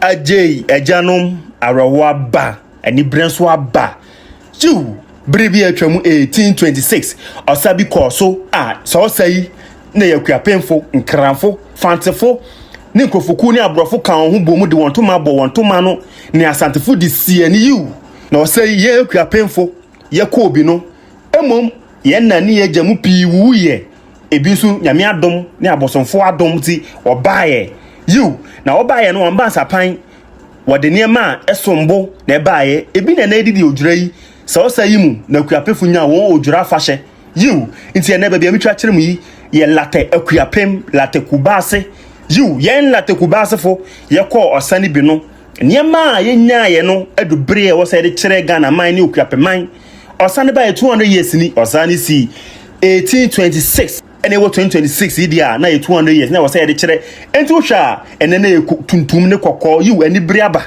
Ajay ejanom arawa ba ani brenso aba ju brebi atwamu 1826 osabi koso so sai na yakuapemfo nkranfo fantefo ne nkofoku ne abrofo kan ho bomu de wontoma no ne asantefo de sie ne yu na osai yakuapemfo yakobi no emom ye nani yajamu pi wuye ebisu nyame adom ne abosonfo adom ti obaye yu na obaye no amba sapan wode niema esombo na ebaye ebi na edidi odwura yi so sayi mu na akuapefu nya won odwura fashe yu nti ene ba bia mitwa kire mu yi ye late akuapem late kubase yu yen late kubase fo ye ko osani bi no niema ye nya ye no edubre e wo se de kire Ghana man ni akuapeman osani ba 200 years ni osani si 1826 and it was 2026 idia na 200 years na was say de kire enti wo hwa ene na tuntum ne kokko you ani briaba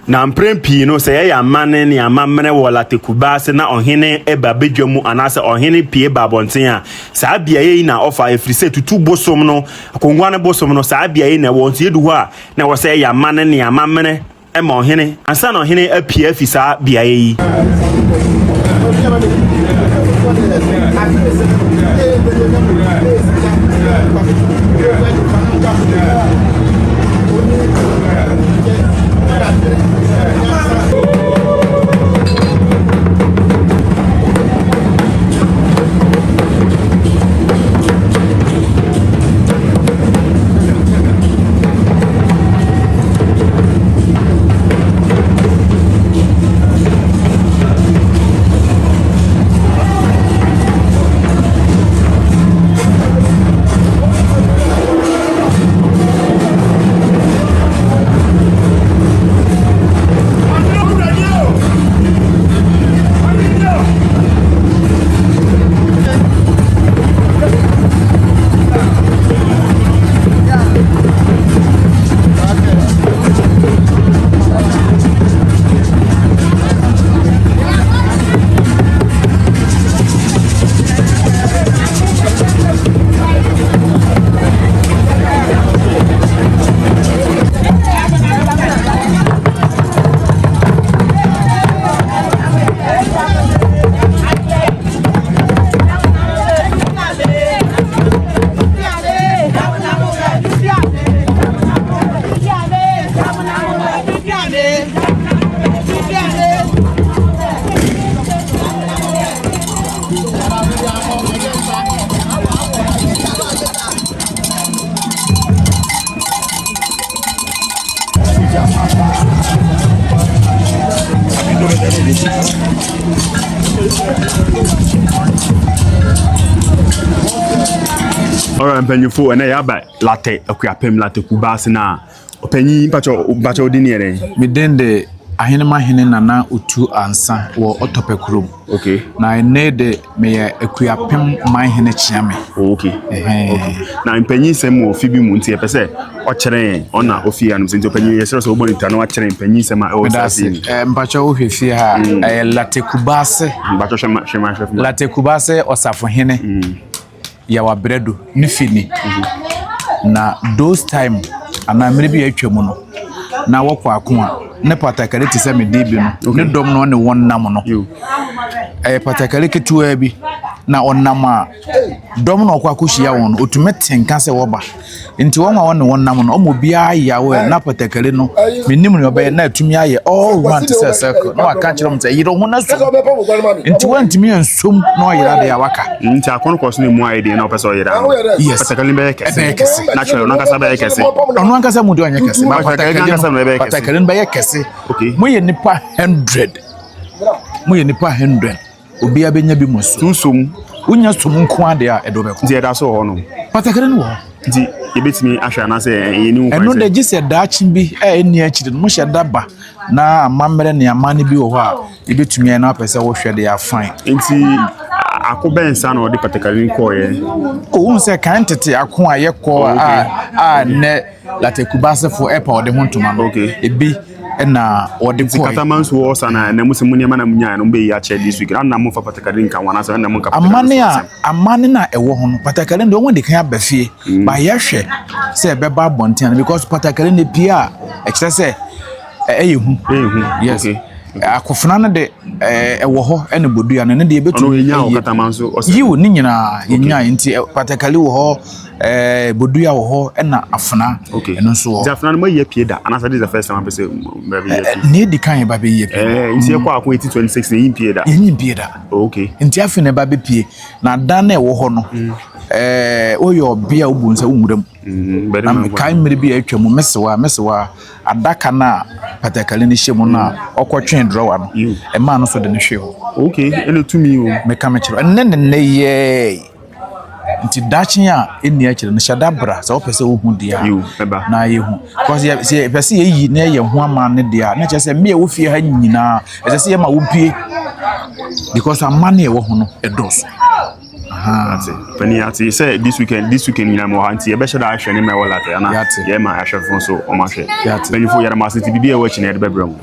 na mprempi no se ya mane ne amamre wola tekubase na ohene eba bedwamu anase ohene pie babonten a saa bia yi na ofa efrise tutu bosom no akongwa ne bosom no saa bia yi na wontie du ho a na wo se ya mane ne amamre ema ohene ansa na ohene apie afisa bia yi Alright, mpenyufo ene ya ba late akuapem late kubase na opanyi mpacho odini ere midende ahene mahene nana utu ansa wo otopekrum. Okay. Na ene de me akuapem mahene chiame. Okay. Okay. Na mpenyi sem wo fibi mu nti epese o kire ona ofia no nti opanyi yesero so obonita na wa kire mpenyi sem a o sasi. Mpacho wo hwefie ha late kubase. Mpacho shema. Late kubase osafo hene. Ya wa bredo ni fini. Na those time ana mrebi atwam no na wokwa akwa ne patakare ti se medebi no ne dom no ne wonnam no patakare ketua bi na onnam a dom no okwa akohia won otumeten ka se woba nti won wa wonnam no omo bia yawe na patakare no menim no be na atumi aye all round se circle no aka kire mte yiro ho na so nti wantimi ensom no yira de awaka nti akono koso ne mu aye de na opeso yira patakare be kese natural no kasa be kese ono ankasa mu de onye kese patakare be kese okay moye nipa 100 obi abenya bi moso tunsom unya som nko ade a edo be ko nti eda so ho no patakare no nti ebetimi ahwa na se yeni mu eno de gise daachi bi eni akide mo hye daba na amamere ne amane bi wo ho a ebetumi na apese wo hwede ya fine nti akobensa na odi patakari ko ye o unse kan tete ako aye ko a ne latekubasefo epa ode hontoma no ebi na ode ko katamanso wo sana na musimu ne mana munya no be ya che this week na mo fa patakari nka wana so na mo nka amane na ewo ho no patakari ndo won de kan abafie ba ye hwe se beba bonten because patakari ne pia ekse se eyehu yes akofuna no de ewo ho ene bodua no ne de betu nya katamanso yiwo ni nyina yenya nti patakari wo ho bodua wo ho ena afuna eno so ho afuna no maye pie da anasa this the first time I say maybe ne di kan ba be ye pie nti ekwa akon 2026 ne yin pie da okay nti afi ne ba be pie na da na ewo ho no oyo bia ubunsa umuram na kai mmiri bia atwamu mesewa adaka na patakale ni hyemu na okotwen drawer no e ma no so de ne hwe ho okay ene tumi o meka me kiro ne ye nti dachi a eni a kire no shadabra so opese wo hu dia na ye hu because ye pese ye yi na ye hu ama ne dia na kire se me wo fie ha nyina ese se ye ma wo pie because amane e wo hu no edos that's it. Penny say this weekend you know anti e be shada ahwe ne me wala te ana ye ma ahwe fon so o ma hwe penny fo yara ma se ti bibia wachi na e be bram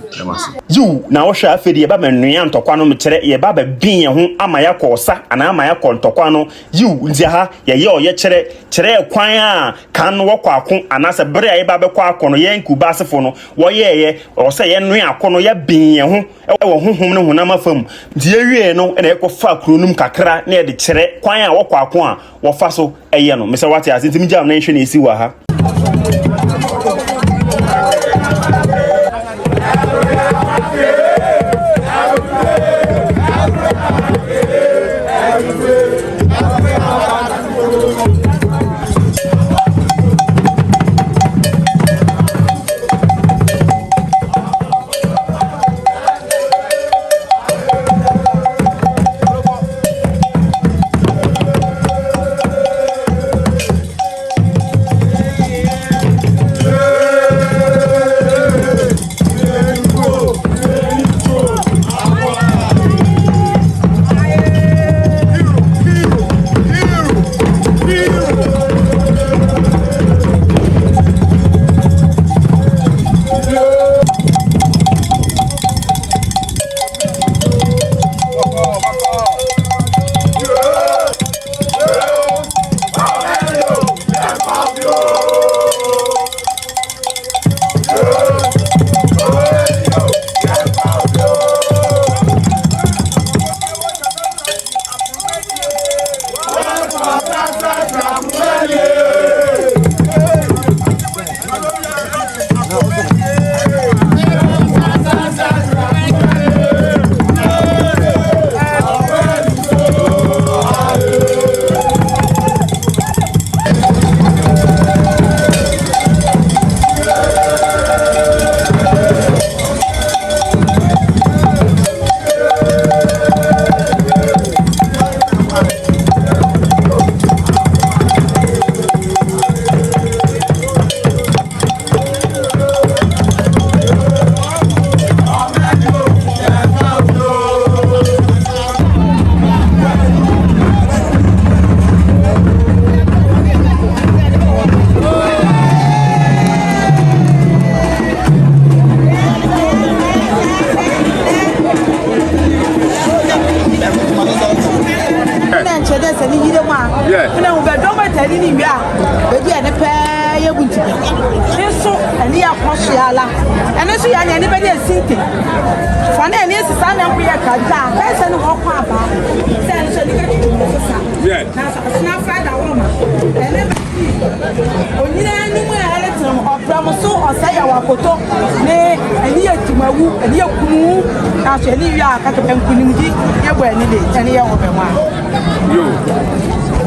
you na wo hwe afedi e ba menua ntokwa no mkire ye ba bin ye ho ama ya kosa ana ama ya ko ntokwa no you nti ha ye o ye kire kwan a kan wo kwa ako ana se bere ye ba be kwa ako no ye nkuba asefo no wo ye o se ye nua ako no ya bin ye ho e wo honhom no honam afam nti ye wie no na e ko fa kronum kakra na e de kire kwan a wo kwa ako a wo fa so eye no me se wate ase ntimi jam na nhwe na esi wa ha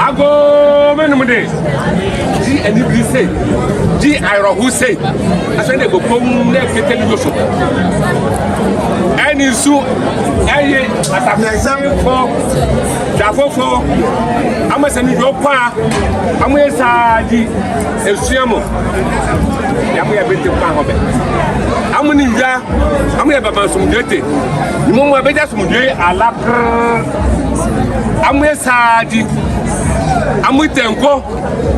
Ago menumude di anybody say di iro who say aso dey go pom na keteli go so any su aye atafo for dafofo amasani do kwa amesa di esuamo yamu ya bete kwa hobe amuni nja amu ya baba sumdete ni mo abeja sumdete alakr Amwesadi. Amutenko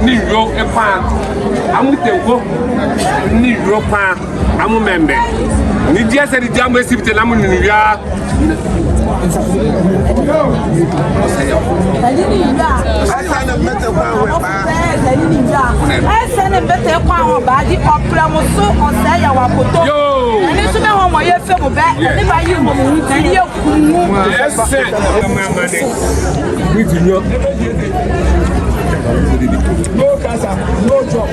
ni yo epa. Amutenko ni yo pa. Amumembe. Ni dia se di jambe sibite na mu ni ya. No cancer, no job.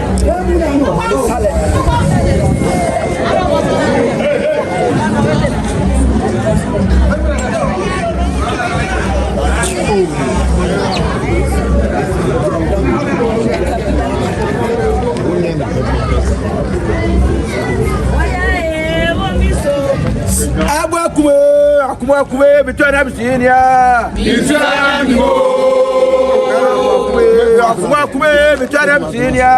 Akuma between Abyssinia. Akuma between Abyssinia.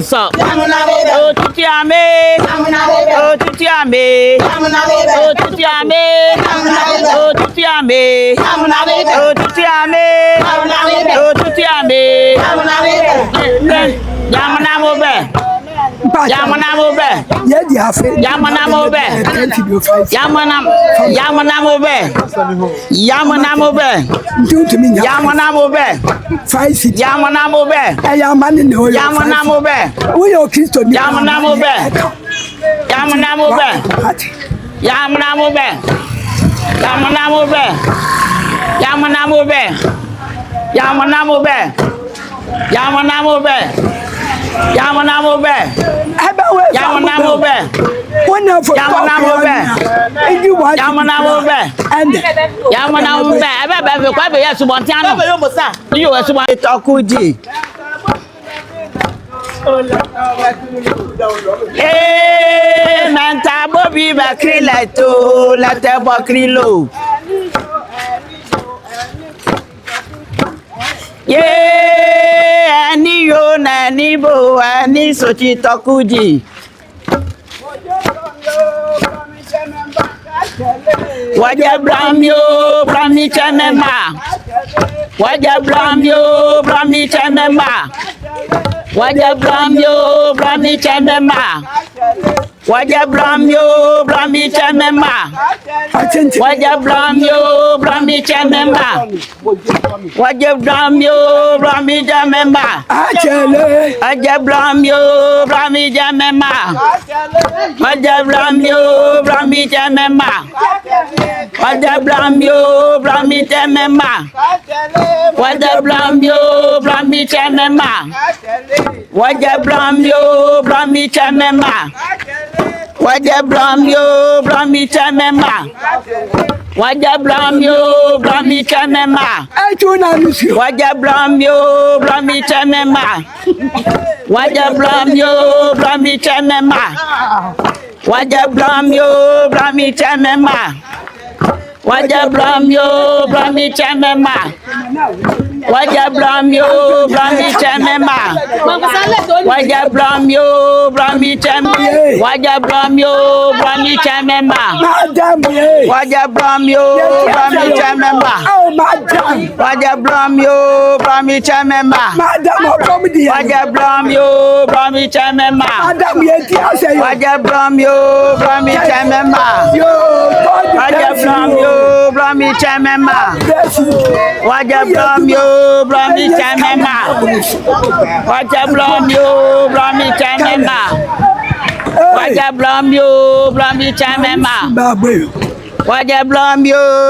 So, oh, Titiame, oh, Titiame, oh, Titiame, oh, Titiame, oh, Titiame, oh, Titiame, Yamana Mobe, Yamana Mobe, Yamana Mobe, Yamana Mobe, Yamana Mobe, do to me, Yamana Mobe, Yamana Mobe, Yamana Mobe, we are Christian, Yamana Mobe, Yamana Mobe, Yamana Mobe, Yamana Mobe, Yamana Mobe, Yamana Mobe, Yamana Mobe, Yamana Mobe, Yamana Mobe, wonderful, Yamana Mobe, and you want Yamana Mobe, and Yamana Mobe, I have quite a Subontano, you are Subontano Takuji. Eh, Manta Bobby Bakrila to Latte Bakrilo. Yeah, ani yo na ni bo ani sochi tokuji. Waja bramyo brami chamemba. Waja bramyo brami chamemba. Waja bramyo brami chamemba. Waja bramyo brami chamemba. Waja bramyo brami chamemba. Waja bramyo brami chamemba. Waja bramyo brami chamemba. Waja bramyo brami chamemba. Waja bramyo brami chamemba. Waja bramyo brami chamemba. Waja bramyo brami chamemba. Waja bramyo brami chamemba. Waja blam yo, blami chamema. Waja blam yo, blami chamema. Waja blam yo, blami chamema. Waja blam yo, blami chamema. Waja blam yo, blami chamema. Waja blam yo, blami chamema. Waja blam yo, blami chamema. Waja blam yo, blami chamema. Waja blam yo, blami chamema. Waja blam yo, blami chamema. Waja blam yo, blami chamema. Waja blam yo, blami chamema. Waja blam yo, blami chamema. Waja blam yo, blami chamema. Waja blam yo, blami chamema. Waja blam yo, blami chamema. Waja blam yo.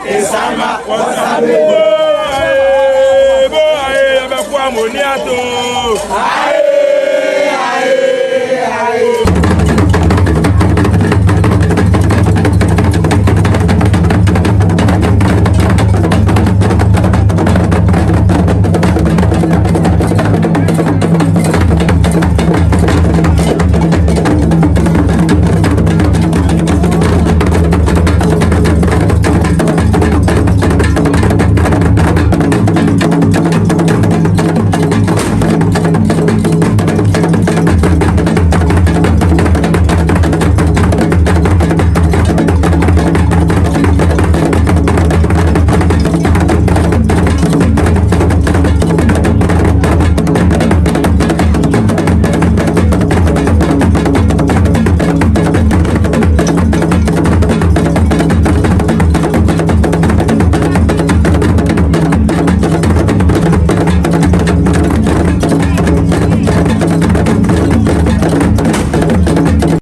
Esama,